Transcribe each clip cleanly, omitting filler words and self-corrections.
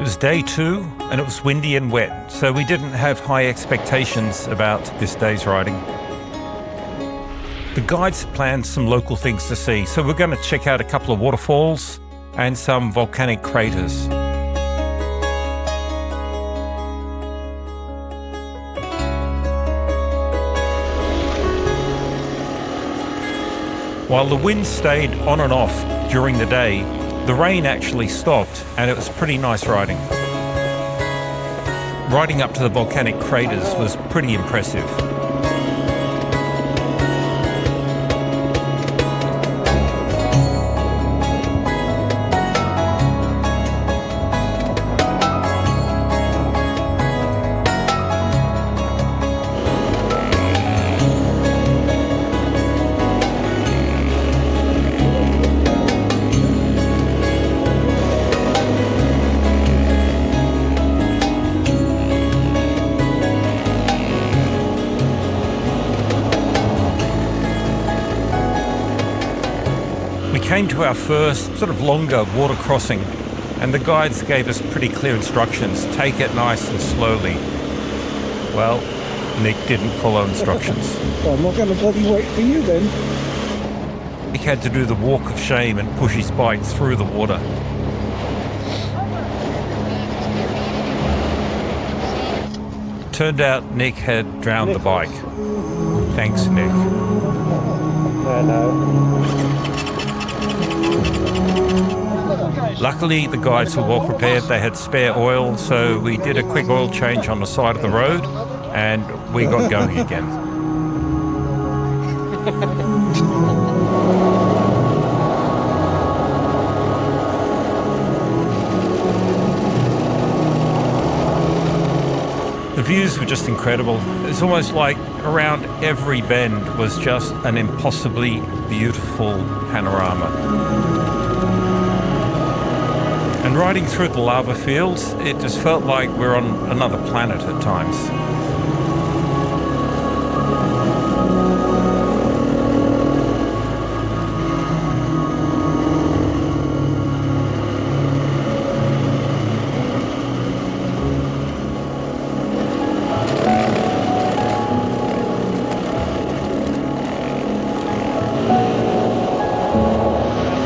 It was day 2 and it was windy and wet, so we didn't have high expectations about this day's riding. The guides planned some local things to see, so we're going to check out a couple of waterfalls and some volcanic craters. While the wind stayed on and off during the day, the rain actually stopped and it was pretty nice riding. Riding up to the volcanic craters was pretty impressive. We came to our first sort of longer water crossing and the guides gave us pretty clear instructions. Take it nice and slowly. Well, Nick didn't follow instructions. Well, I'm not going to bloody wait for you then. Nick had to do the walk of shame and push his bike through the water. Turned out Nick had drowned the bike. Thanks, Nick. Luckily, the guides were well prepared. They had spare oil, so we did a quick oil change on the side of the road and we got going again. The views were just incredible. It's almost like around every bend was just an impossibly beautiful panorama. And riding through the lava fields, it just felt like we're on another planet at times.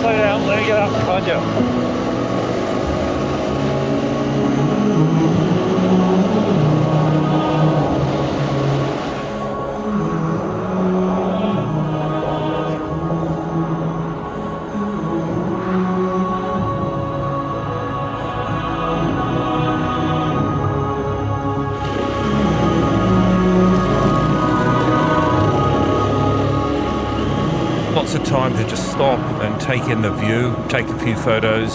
Slow down, let me get up behind you. Lots of time to just stop and take in the view, take a few photos.